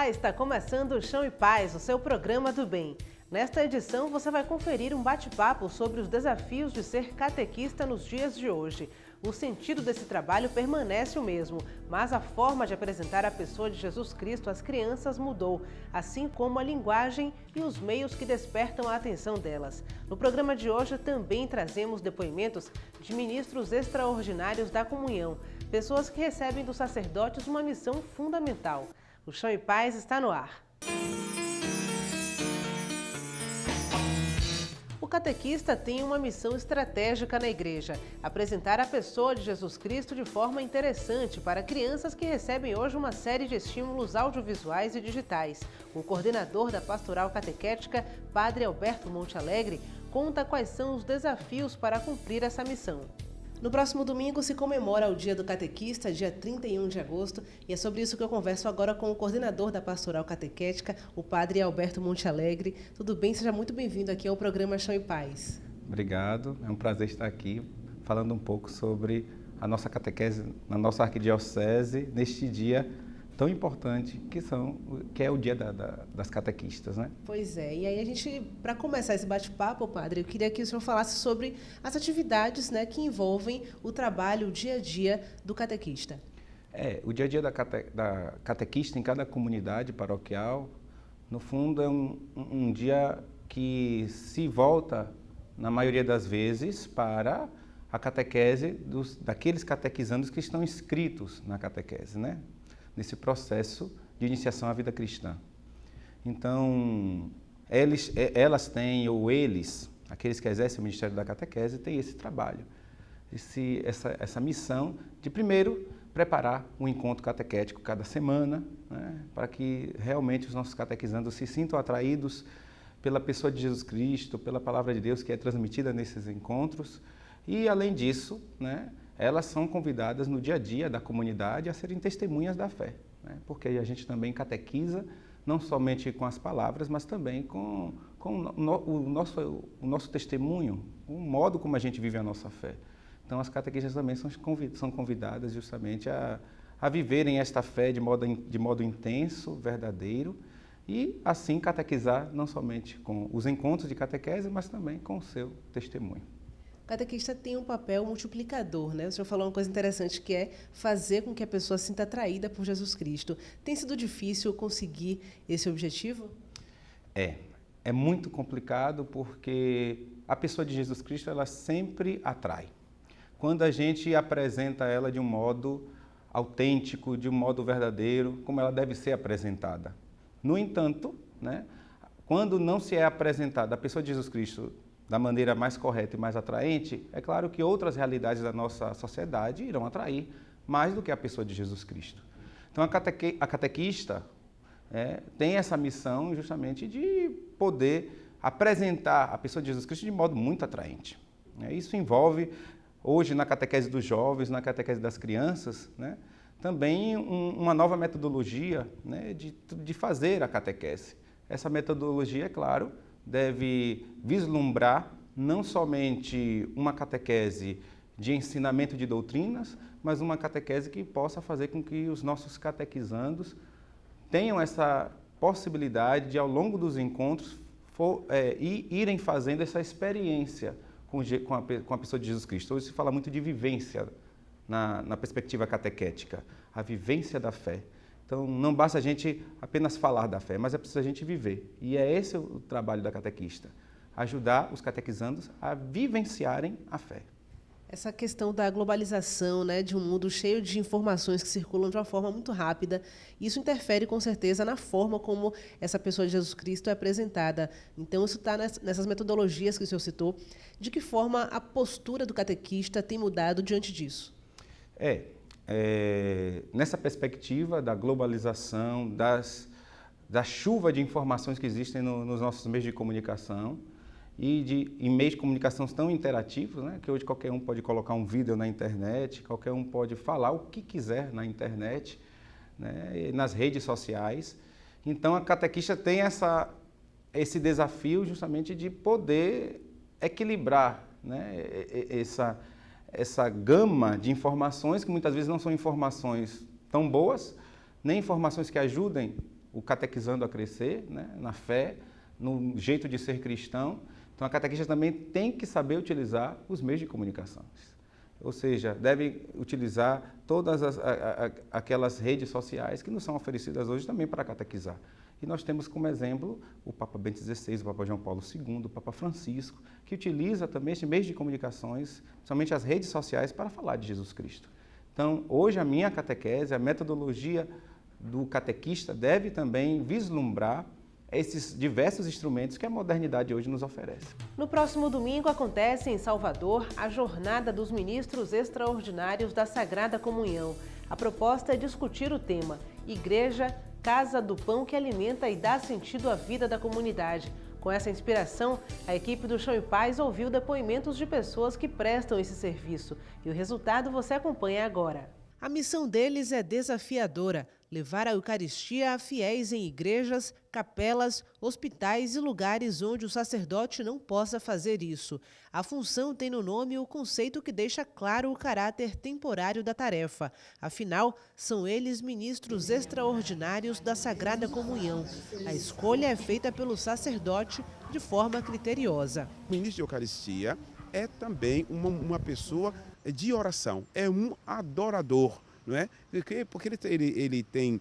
Olá, está começando o Chão e Paz, o seu programa do bem. Nesta edição você vai conferir um bate-papo sobre os desafios de ser catequista nos dias de hoje. O sentido desse trabalho permanece o mesmo, mas a forma de apresentar a pessoa de Jesus Cristo às crianças mudou, assim como a linguagem e os meios que despertam a atenção delas. No programa de hoje também trazemos depoimentos de ministros extraordinários da comunhão, pessoas que recebem dos sacerdotes uma missão fundamental. O Chão e Paz está no ar. O catequista tem uma missão estratégica na igreja: apresentar a pessoa de Jesus Cristo de forma interessante para crianças que recebem hoje uma série de estímulos audiovisuais e digitais. O coordenador da Pastoral Catequética, Padre Alberto Montealegre, conta quais são os desafios para cumprir essa missão. No próximo domingo se comemora o Dia do Catequista, dia 31 de agosto, e é sobre isso que eu converso agora com o coordenador da Pastoral Catequética, o Padre Alberto Montealegre. Tudo bem? Seja muito bem-vindo aqui ao programa Chão e Paz. Obrigado, é um prazer estar aqui falando um pouco sobre a nossa catequese na nossa arquidiocese, neste dia tão importante que é o dia das catequistas, né? Pois é, e aí a gente, para começar esse bate-papo, padre, eu queria que o senhor falasse sobre as atividades, né, que envolvem o trabalho, o dia a dia do catequista. O dia a dia da catequista em cada comunidade paroquial, no fundo, é um dia que se volta, na maioria das vezes, para a catequese daqueles catequizandos que estão inscritos na catequese, né? Nesse processo de iniciação à vida cristã. Então, elas têm, ou eles, aqueles que exercem o ministério da catequese, têm esse trabalho, essa missão de, primeiro, preparar um encontro catequético cada semana, né, para que realmente os nossos catequizandos se sintam atraídos pela pessoa de Jesus Cristo, pela palavra de Deus que é transmitida nesses encontros. E, além disso, né, elas são convidadas no dia a dia da comunidade a serem testemunhas da fé, né? Porque a gente também catequiza, não somente com as palavras, mas também com o nosso testemunho, o modo como a gente vive a nossa fé. Então, as catequistas também são convidadas justamente a viverem esta fé de modo intenso, verdadeiro, e assim catequizar não somente com os encontros de catequese, mas também com o seu testemunho. O catequista tem um papel multiplicador, né? O senhor falou uma coisa interessante, que é fazer com que a pessoa se sinta atraída por Jesus Cristo. Tem sido difícil conseguir esse objetivo? É muito complicado porque a pessoa de Jesus Cristo, ela sempre atrai. Quando a gente apresenta ela de um modo autêntico, de um modo verdadeiro, como ela deve ser apresentada. No entanto, né, quando não se é apresentada a pessoa de Jesus Cristo da maneira mais correta e mais atraente, é claro que outras realidades da nossa sociedade irão atrair mais do que a pessoa de Jesus Cristo. Então, a catequista tem essa missão justamente de poder apresentar a pessoa de Jesus Cristo de modo muito atraente. Isso envolve, hoje, na catequese dos jovens, na catequese das crianças, né, também uma nova metodologia, né, de fazer a catequese. Essa metodologia, é claro, deve vislumbrar não somente uma catequese de ensinamento de doutrinas, mas uma catequese que possa fazer com que os nossos catequizandos tenham essa possibilidade de, ao longo dos encontros, irem fazendo essa experiência com a pessoa de Jesus Cristo. Hoje se fala muito de vivência na perspectiva catequética, a vivência da fé. Então, não basta a gente apenas falar da fé, mas é preciso a gente viver. E é esse o trabalho da catequista, ajudar os catequizandos a vivenciarem a fé. Essa questão da globalização, né, de um mundo cheio de informações que circulam de uma forma muito rápida, isso interfere com certeza na forma como essa pessoa de Jesus Cristo é apresentada. Então, isso está nessas metodologias que o senhor citou. De que forma a postura do catequista tem mudado diante disso? Nessa perspectiva da globalização, da chuva de informações que existem nos nossos meios de comunicação e em meios de comunicação tão interativos, né, que hoje qualquer um pode colocar um vídeo na internet, qualquer um pode falar o que quiser na internet, né, nas redes sociais. Então, a catequista tem esse desafio justamente de poder equilibrar, né, essa gama de informações que muitas vezes não são informações tão boas, nem informações que ajudem o catequizando a crescer, né, na fé, no jeito de ser cristão. Então, a catequista também tem que saber utilizar os meios de comunicação. Ou seja, deve utilizar todas aquelas redes sociais que nos são oferecidas hoje também para catequizar. E nós temos como exemplo o Papa Bento XVI, o Papa João Paulo II, o Papa Francisco, que utiliza também esses meios de comunicações, principalmente as redes sociais, para falar de Jesus Cristo. Então, hoje a minha catequese, a metodologia do catequista deve também vislumbrar esses diversos instrumentos que a modernidade hoje nos oferece. No próximo domingo acontece em Salvador a Jornada dos Ministros Extraordinários da Sagrada Comunhão. A proposta é discutir o tema Igreja, Casa do Pão que alimenta e dá sentido à vida da comunidade. Com essa inspiração, a equipe do Chão e Paz ouviu depoimentos de pessoas que prestam esse serviço. E o resultado você acompanha agora. A missão deles é desafiadora: levar a Eucaristia a fiéis em igrejas, capelas, hospitais e lugares onde o sacerdote não possa fazer isso. A função tem no nome o conceito que deixa claro o caráter temporário da tarefa. Afinal, são eles ministros extraordinários da Sagrada Comunhão. A escolha é feita pelo sacerdote de forma criteriosa. O ministro de Eucaristia é também uma pessoa de oração, é um adorador, não é? Porque ele tem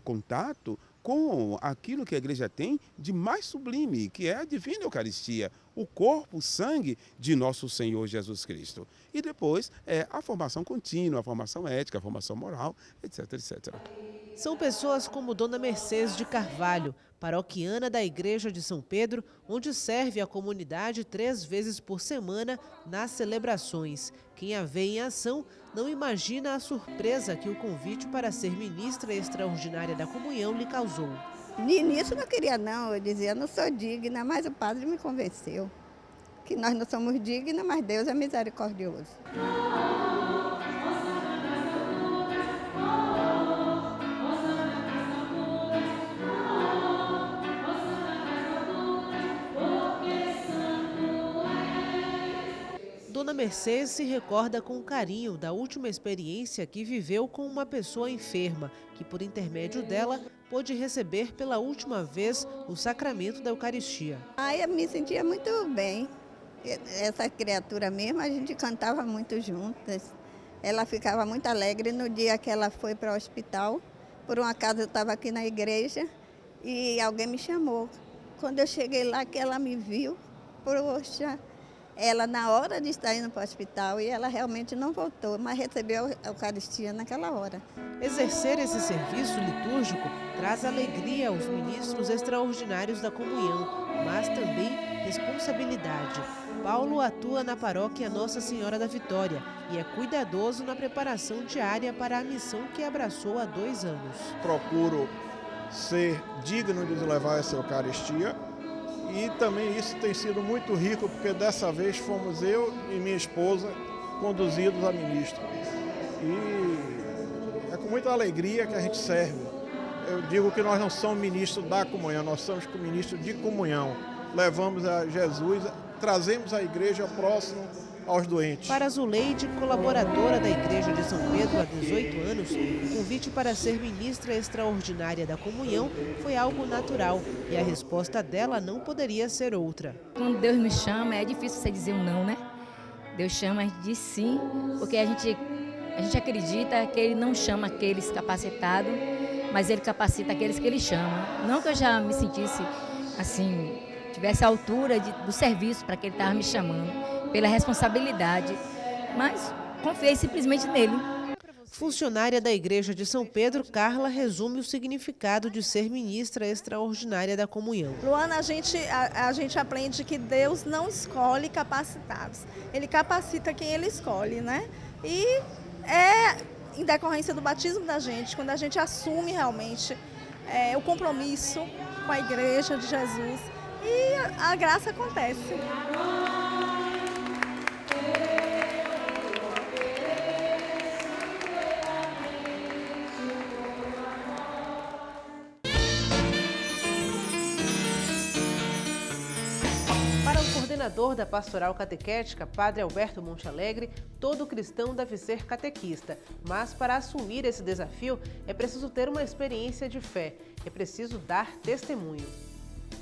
contato com aquilo que a igreja tem de mais sublime, que é a divina Eucaristia, o corpo, o sangue de nosso Senhor Jesus Cristo. E depois a formação contínua, a formação ética, a formação moral, etc, etc. São pessoas como Dona Mercedes de Carvalho, paroquiana da Igreja de São Pedro, onde serve a comunidade 3 vezes por semana nas celebrações. Quem a vê em ação não imagina a surpresa que o convite para ser ministra extraordinária da comunhão lhe causou. De início não queria não, eu dizia, não sou digna, mas o padre me convenceu que nós não somos dignas, mas Deus é misericordioso. Dona Mercedes se recorda com carinho da última experiência que viveu com uma pessoa enferma, que por intermédio dela pôde receber pela última vez o sacramento da Eucaristia. Eu me sentia muito bem. Essa criatura mesmo, a gente cantava muito juntas. Ela ficava muito alegre no dia que ela foi para o hospital. Por um acaso eu estava aqui na igreja e alguém me chamou. Quando eu cheguei lá, que ela me viu, poxa, ela na hora de estar indo para o hospital, e ela realmente não voltou, mas recebeu a Eucaristia naquela hora. Exercer esse serviço litúrgico traz alegria aos ministros extraordinários da comunhão, mas também responsabilidade. Paulo atua na paróquia Nossa Senhora da Vitória e é cuidadoso na preparação diária para a missão que abraçou há 2 anos. Procuro ser digno de levar essa Eucaristia. E também isso tem sido muito rico, porque dessa vez fomos eu e minha esposa conduzidos a ministro. E é com muita alegria que a gente serve. Eu digo que nós não somos ministros da comunhão, nós somos ministros de comunhão. Levamos a Jesus, trazemos a igreja próximo aos doentes. Para Zuleide, colaboradora da Igreja de São Pedro há 18 anos, o convite para ser ministra extraordinária da comunhão foi algo natural e a resposta dela não poderia ser outra. Quando Deus me chama, é difícil você dizer um não, né? Deus chama, a gente diz sim, porque a gente acredita que Ele não chama aqueles capacitados, mas Ele capacita aqueles que Ele chama. Não que eu já me sentisse assim, tivesse a altura do serviço para que Ele estava me chamando, pela responsabilidade, mas confiei simplesmente nele. Funcionária da Igreja de São Pedro, Carla resume o significado de ser ministra extraordinária da comunhão. Luana, a gente aprende que Deus não escolhe capacitados, Ele capacita quem Ele escolhe, né? E é em decorrência do batismo da gente, quando a gente assume realmente o compromisso com a Igreja de Jesus e a graça acontece. Coordenador da Pastoral Catequética, Padre Alberto Montealegre, todo cristão deve ser catequista, mas para assumir esse desafio é preciso ter uma experiência de fé, é preciso dar testemunho.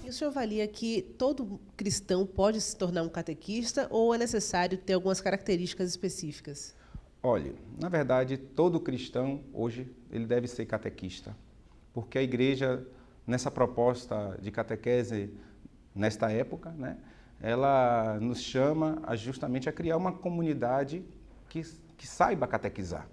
E o senhor avalia que todo cristão pode se tornar um catequista ou é necessário ter algumas características específicas? Olha, na verdade, todo cristão hoje ele deve ser catequista, porque a igreja, nessa proposta de catequese, nesta época, né, ela nos chama justamente a criar uma comunidade que saiba catequizar.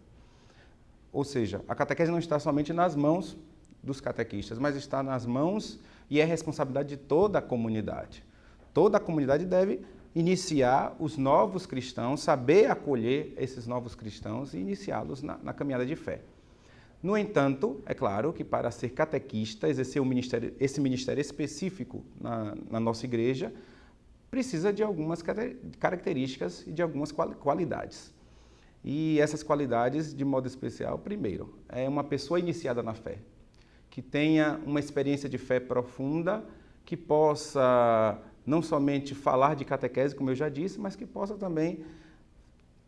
Ou seja, a catequese não está somente nas mãos dos catequistas, mas está nas mãos e é responsabilidade de toda a comunidade. Toda a comunidade deve iniciar os novos cristãos, saber acolher esses novos cristãos e iniciá-los na caminhada de fé. No entanto, é claro que para ser catequista, exercer esse ministério específico na nossa igreja, precisa de algumas características e de algumas qualidades. E essas qualidades, de modo especial, primeiro, é uma pessoa iniciada na fé, que tenha uma experiência de fé profunda, que possa não somente falar de catequese, como eu já disse, mas que possa também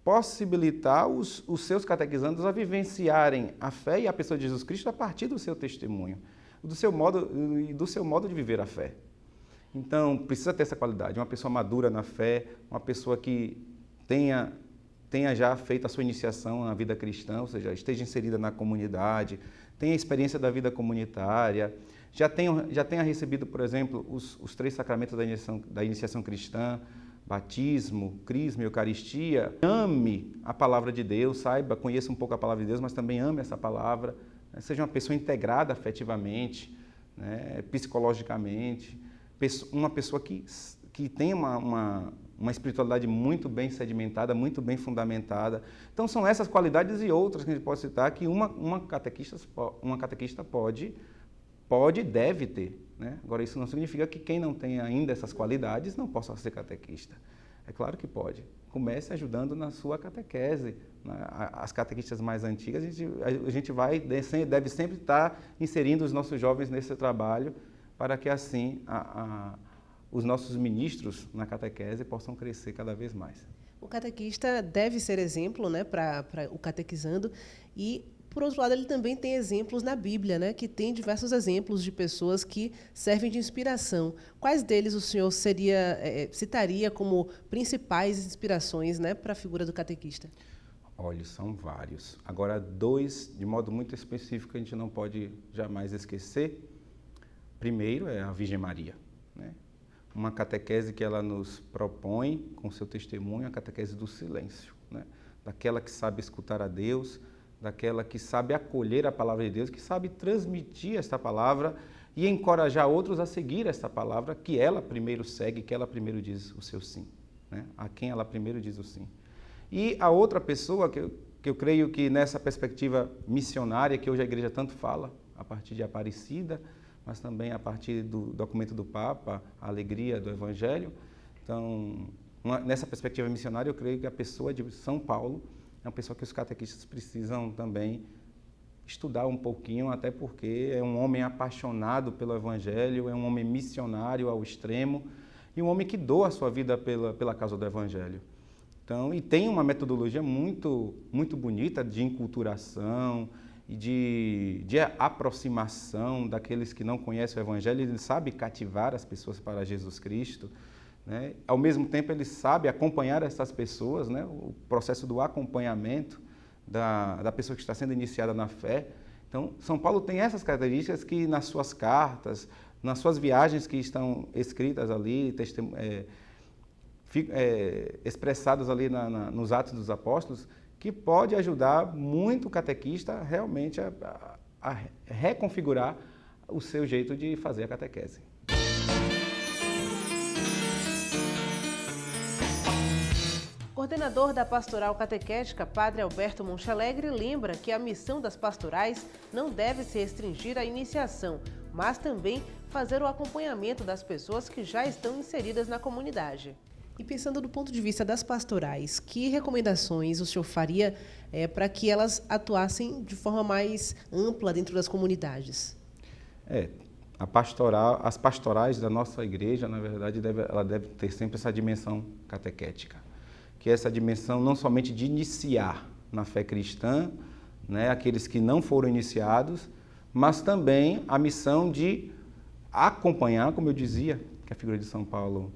possibilitar os seus catequizandos a vivenciarem a fé e a pessoa de Jesus Cristo a partir do seu testemunho, do seu modo de viver a fé. Então, precisa ter essa qualidade, uma pessoa madura na fé, uma pessoa que tenha já feito a sua iniciação na vida cristã, ou seja, esteja inserida na comunidade, tenha experiência da vida comunitária, já tenha recebido, por exemplo, os 3 sacramentos da iniciação cristã, batismo, crisma e eucaristia, ame a palavra de Deus, conheça um pouco a palavra de Deus, mas também ame essa palavra, né? Seja uma pessoa integrada afetivamente, né? Psicologicamente, uma pessoa que tenha uma espiritualidade muito bem sedimentada, muito bem fundamentada. Então, são essas qualidades e outras que a gente pode citar que uma catequista pode e deve ter, né? Agora, isso não significa que quem não tem ainda essas qualidades não possa ser catequista. É claro que pode. Comece ajudando na sua catequese. As catequistas mais antigas, a gente deve sempre estar inserindo os nossos jovens nesse trabalho para que, assim, os nossos ministros na catequese possam crescer cada vez mais. O catequista deve ser exemplo, né, para o catequizando e, por outro lado, ele também tem exemplos na Bíblia, né, que tem diversos exemplos de pessoas que servem de inspiração. Quais deles o senhor citaria como principais inspirações, né, para a figura do catequista? Olha, são vários. Agora, 2, de modo muito específico, a gente não pode jamais esquecer. Primeiro é a Virgem Maria, né? Uma catequese que ela nos propõe com seu testemunho, a catequese do silêncio, né? Daquela que sabe escutar a Deus, daquela que sabe acolher a palavra de Deus, que sabe transmitir esta palavra e encorajar outros a seguir esta palavra que ela primeiro segue, que ela primeiro diz o seu sim, né? A quem ela primeiro diz o sim. E a outra pessoa que eu creio que nessa perspectiva missionária que hoje a igreja tanto fala, a partir de Aparecida, mas também a partir do documento do Papa, a alegria do Evangelho. Então, nessa perspectiva missionária, eu creio que a pessoa de São Paulo é uma pessoa que os catequistas precisam também estudar um pouquinho, até porque é um homem apaixonado pelo Evangelho, é um homem missionário ao extremo e um homem que doa a sua vida pela causa do Evangelho. Então, e tem uma metodologia muito, muito bonita de enculturação e de aproximação daqueles que não conhecem o Evangelho. Ele sabe cativar as pessoas para Jesus Cristo, né? Ao mesmo tempo, ele sabe acompanhar essas pessoas, né? O processo do acompanhamento da pessoa que está sendo iniciada na fé. Então, São Paulo tem essas características que nas suas cartas, nas suas viagens que estão escritas ali, expressadas ali nos Atos dos Apóstolos, que pode ajudar muito o catequista realmente a reconfigurar o seu jeito de fazer a catequese. Coordenador da Pastoral Catequética, Padre Alberto Montealegre, lembra que a missão das pastorais não deve se restringir à iniciação, mas também fazer o acompanhamento das pessoas que já estão inseridas na comunidade. E pensando do ponto de vista das pastorais, que recomendações o senhor faria para que elas atuassem de forma mais ampla dentro das comunidades? as pastorais da nossa igreja, na verdade, ela deve ter sempre essa dimensão catequética, que é essa dimensão não somente de iniciar na fé cristã, né, aqueles que não foram iniciados, mas também a missão de acompanhar, como eu dizia, que a figura de São Paulo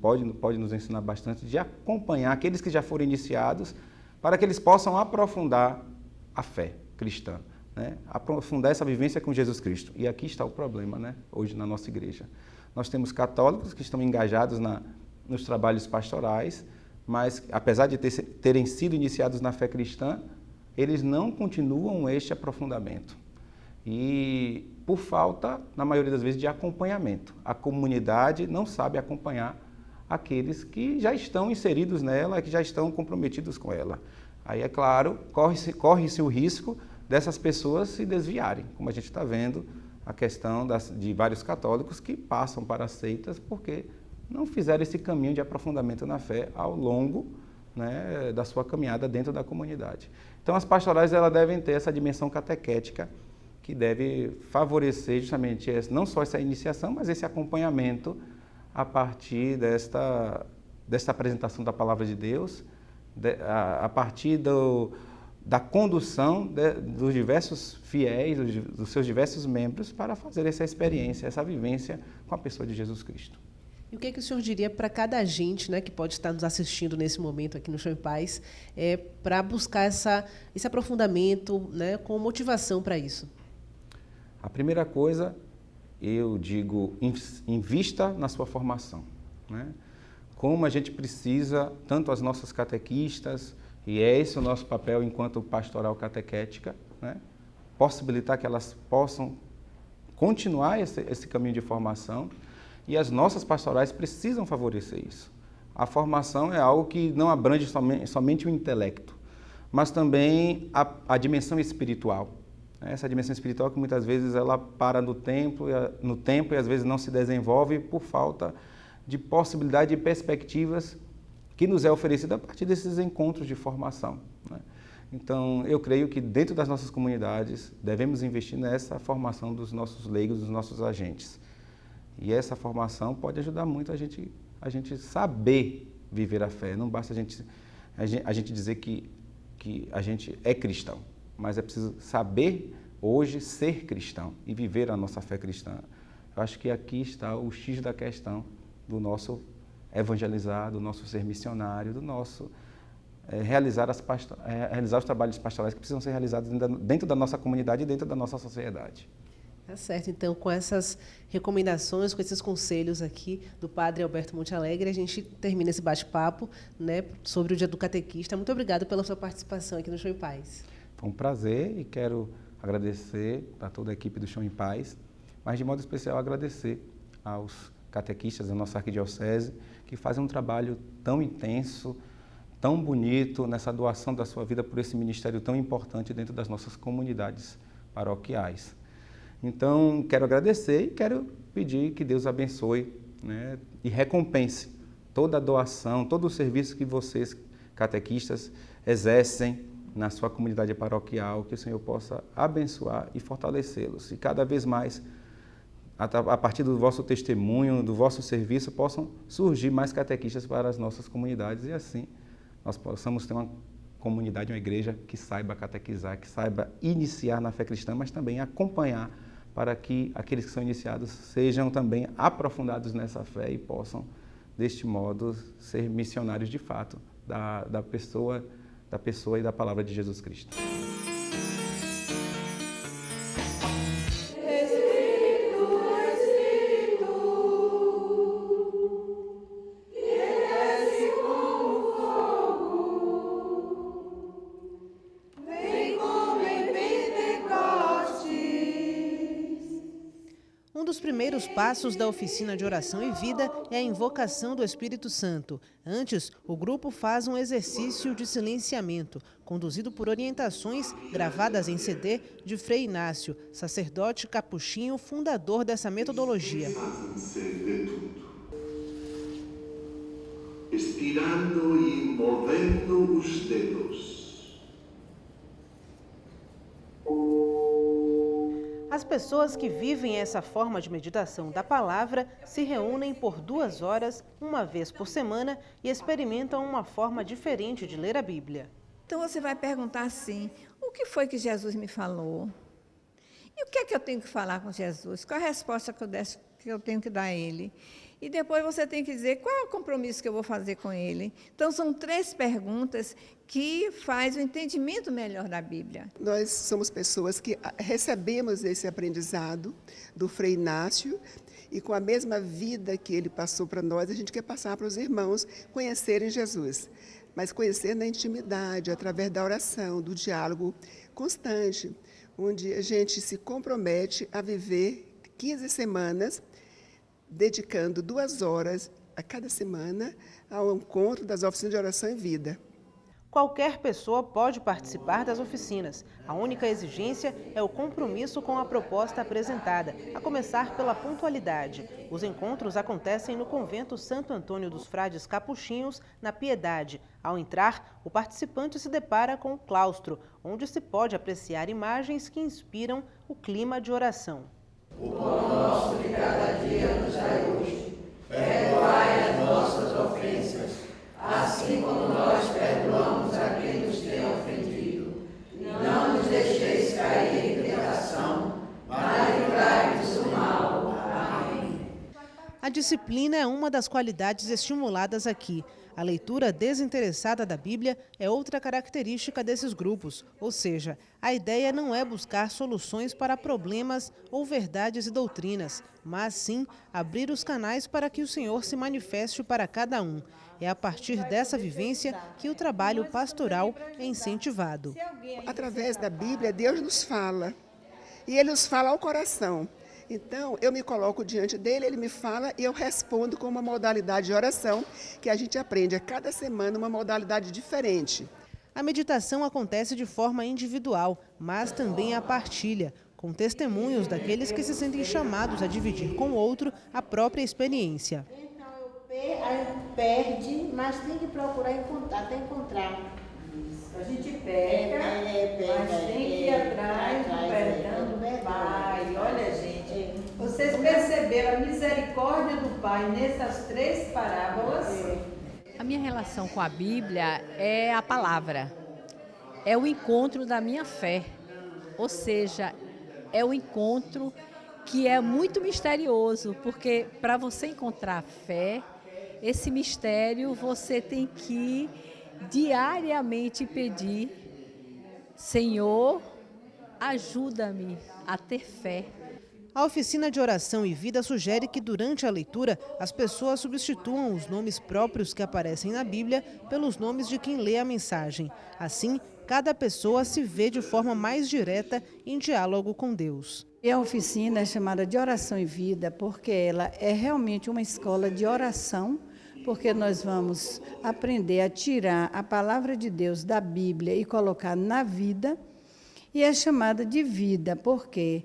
pode nos ensinar bastante, de acompanhar aqueles que já foram iniciados, para que eles possam aprofundar a fé cristã, né? Aprofundar essa vivência com Jesus Cristo. E aqui está o problema, né? Hoje na nossa igreja. Nós temos católicos que estão engajados nos trabalhos pastorais, mas apesar de terem sido iniciados na fé cristã, eles não continuam este aprofundamento. E por falta, na maioria das vezes, de acompanhamento. A comunidade não sabe acompanhar aqueles que já estão inseridos nela, que já estão comprometidos com ela. Aí, é claro, corre-se o risco dessas pessoas se desviarem, como a gente está vendo a questão de vários católicos que passam para as seitas porque não fizeram esse caminho de aprofundamento na fé ao longo, né, da sua caminhada dentro da comunidade. Então, as pastorais elas devem ter essa dimensão catequética que deve favorecer justamente não só essa iniciação, mas esse acompanhamento a partir desta apresentação da Palavra de Deus, a partir da condução dos diversos fiéis, dos seus diversos membros, para fazer essa experiência, essa vivência com a pessoa de Jesus Cristo. E o que o senhor diria para cada agente, né, que pode estar nos assistindo nesse momento aqui no Chão em Paz, para buscar esse aprofundamento, né, com motivação para isso? A primeira coisa, eu digo, invista na sua formação, né? Como a gente precisa, tanto as nossas catequistas, e é esse o nosso papel enquanto pastoral catequética, né? Possibilitar que elas possam continuar esse caminho de formação, e as nossas pastorais precisam favorecer isso. A formação é algo que não abrange somente o intelecto, mas também a dimensão espiritual. Essa dimensão espiritual que muitas vezes ela para no tempo e às vezes não se desenvolve por falta de possibilidade e perspectivas que nos é oferecida a partir desses encontros de formação, né? Então, eu creio que dentro das nossas comunidades devemos investir nessa formação dos nossos leigos, dos nossos agentes. E essa formação pode ajudar muito a gente saber viver a fé. Não basta a gente dizer que a gente é cristão, mas é preciso saber hoje ser cristão e viver a nossa fé cristã. Eu acho que aqui está o X da questão do nosso evangelizar, do nosso ser missionário, do nosso realizar os trabalhos pastorais que precisam ser realizados dentro da nossa comunidade e dentro da nossa sociedade. Tá certo, então com essas recomendações, com esses conselhos aqui do Padre Alberto Montealegre, a gente termina esse bate-papo, né, sobre o Dia do Catequista. Muito obrigada pela sua participação aqui no Chão em Paz. Foi um prazer e quero agradecer a toda a equipe do Chão em Paz, mas de modo especial agradecer aos catequistas da nossa arquidiocese que fazem um trabalho tão intenso, tão bonito nessa doação da sua vida por esse ministério tão importante dentro das nossas comunidades paroquiais. Então, quero agradecer e quero pedir que Deus abençoe, né, e recompense toda a doação, todo o serviço que vocês, catequistas, exercem na sua comunidade paroquial, que o Senhor possa abençoar e fortalecê-los. E cada vez mais, a partir do vosso testemunho, do vosso serviço, possam surgir mais catequistas para as nossas comunidades e assim nós possamos ter uma comunidade, uma igreja que saiba catequizar, que saiba iniciar na fé cristã, mas também acompanhar para que aqueles que são iniciados sejam também aprofundados nessa fé e possam, deste modo, ser missionários de fato da pessoa e da palavra de Jesus Cristo. Um dos primeiros passos da oficina de oração e vida é a invocação do Espírito Santo. Antes, o grupo faz um exercício de silenciamento, conduzido por orientações gravadas em CD de Frei Inácio, sacerdote capuchinho, fundador dessa metodologia. Estirando e movendo os dedos. As As pessoas que vivem essa forma de meditação da palavra se reúnem por 2 horas, uma vez por semana, e experimentam uma forma diferente de ler a Bíblia. Então você vai perguntar assim: o que foi que Jesus me falou? E o que é que eu tenho que falar com Jesus? Qual a resposta que eu tenho que dar a Ele? E depois você tem que dizer qual é o compromisso que eu vou fazer com Ele. Então, são 3 perguntas que faz o entendimento melhor da Bíblia. Nós somos pessoas que recebemos esse aprendizado do Frei Inácio e com a mesma vida que ele passou para nós, a gente quer passar para os irmãos conhecerem Jesus. Mas conhecer na intimidade, através da oração, do diálogo constante, onde a gente se compromete a viver 15 semanas, dedicando 2 horas a cada semana ao encontro das oficinas de oração e vida. Qualquer pessoa pode participar das oficinas. A única exigência é o compromisso com a proposta apresentada, a começar pela pontualidade. Os encontros acontecem no Convento Santo Antônio dos Frades Capuchinhos, na Piedade. Ao entrar, o participante se depara com o claustro, onde se pode apreciar imagens que inspiram o clima de oração. O pão nosso de cada dia nos dai hoje. Perdoai as nossas ofensas, assim como nós perdoamos a quem nos tem ofendido. Não nos deixeis cair em tentação, mas livrai-nos do mal. Amém. A disciplina é uma das qualidades estimuladas aqui. A leitura desinteressada da Bíblia é outra característica desses grupos, ou seja, a ideia não é buscar soluções para problemas ou verdades e doutrinas, mas sim abrir os canais para que o Senhor se manifeste para cada um. É a partir dessa vivência que o trabalho pastoral é incentivado. Através da Bíblia, Deus nos fala, e Ele nos fala ao coração. Então, eu me coloco diante dele, ele me fala e eu respondo com uma modalidade de oração que a gente aprende a cada semana uma modalidade diferente. A meditação acontece de forma individual, mas também a partilha, com testemunhos daqueles que se sentem chamados a dividir com o outro a própria experiência. Aí perde, mas tem que procurar encontrar, até encontrar. A gente pega, mas tem que ir atrás do perdão do Pai. Olha, gente, vocês perceberam a misericórdia do Pai nessas 3 parábolas? A minha relação com a Bíblia é a palavra, é o encontro da minha fé, ou seja, é o encontro que é muito misterioso, porque para você encontrar a fé, esse mistério você tem que diariamente pedir: Senhor, ajuda-me a ter fé. A oficina de oração e vida sugere que durante a leitura as pessoas substituam os nomes próprios que aparecem na Bíblia pelos nomes de quem lê a mensagem. Assim, cada pessoa se vê de forma mais direta em diálogo com Deus. E a oficina é chamada de Oração e Vida porque ela é realmente uma escola de oração, porque nós vamos aprender a tirar a palavra de Deus da Bíblia e colocar na vida, e é chamada de vida porque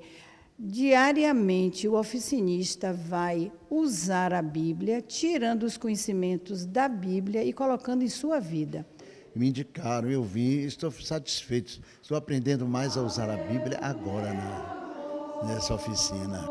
diariamente o oficinista vai usar a Bíblia, tirando os conhecimentos da Bíblia e colocando em sua vida. Me indicaram, eu vim, estou satisfeito, estou aprendendo mais a usar a Bíblia agora nessa oficina.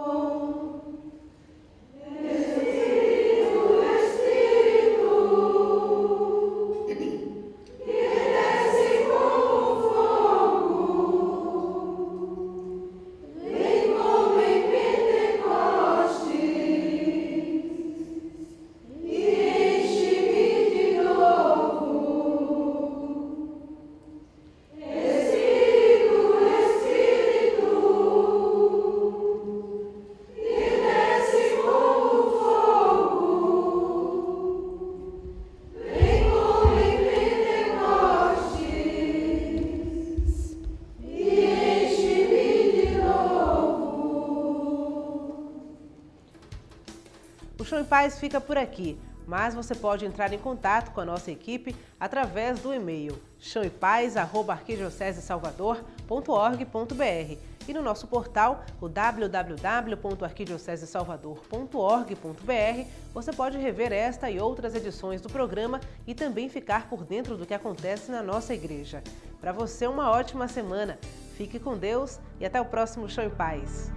O Chão em Paz fica por aqui, mas você pode entrar em contato com a nossa equipe através do e-mail chãoepaz@arquidiocesesalvador.org.br e no nosso portal, o www.arquidiocesesalvador.org.br, você pode rever esta e outras edições do programa e também ficar por dentro do que acontece na nossa igreja. Para você, uma ótima semana. Fique com Deus e até o próximo Show em Paz.